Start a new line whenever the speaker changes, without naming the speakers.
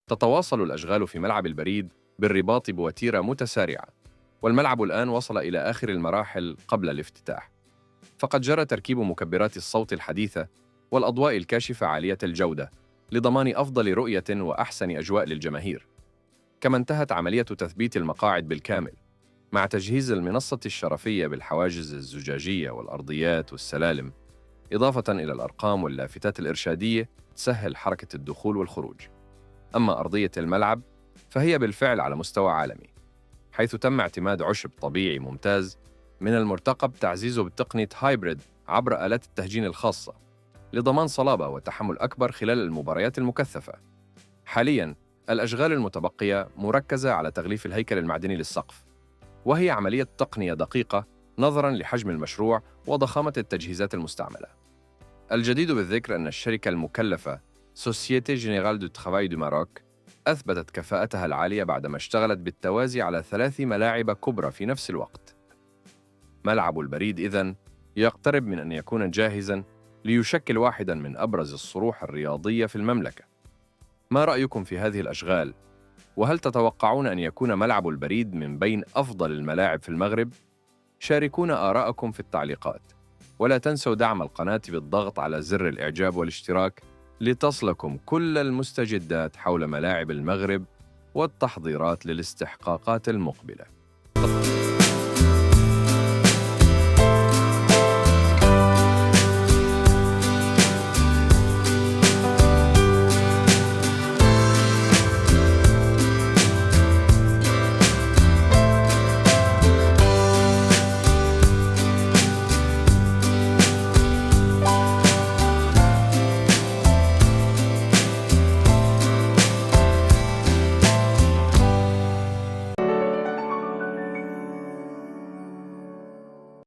تتواصل الأشغال في ملعب البريد بالرباط بوتيرة متسارعة، والملعب الآن وصل إلى آخر المراحل قبل الافتتاح. فقد جرى تركيب مكبرات الصوت الحديثة والأضواء الكاشفة عالية الجودة لضمان أفضل رؤية وأحسن أجواء للجماهير. كما انتهت عملية تثبيت المقاعد بالكامل، مع تجهيز المنصة الشرفية بالحواجز الزجاجية والأرضيات والسلالم، إضافة إلى الأرقام واللافتات الإرشادية تسهل حركة الدخول والخروج. أما أرضية الملعب فهي بالفعل على مستوى عالمي، حيث تم اعتماد عشب طبيعي ممتاز من المرتقب تعزيزه بتقنية هايبريد عبر آلات التهجين الخاصة لضمان صلابة وتحمل أكبر خلال المباريات المكثفة. حالياً الأشغال المتبقية مركزة على تغليف الهيكل المعدني للسقف، وهي عملية تقنية دقيقة نظراً لحجم المشروع وضخامة التجهيزات المستعملة. الجدير بالذكر أن الشركة المكلفة Société Générale du Travail du Maroc أثبتت كفاءتها العالية بعدما اشتغلت بالتوازي على 3 ملاعب كبرى في نفس الوقت. ملعب البريد إذن يقترب من أن يكون جاهزاً ليشكل واحداً من أبرز الصروح الرياضية في المملكة. ما رأيكم في هذه الأشغال؟ وهل تتوقعون أن يكون ملعب البريد من بين أفضل الملاعب في المغرب؟ شاركونا آراءكم في التعليقات، ولا تنسوا دعم القناة بالضغط على زر الإعجاب والاشتراك لتصلكم كل المستجدات حول ملاعب المغرب والتحضيرات للاستحقاقات المقبلة.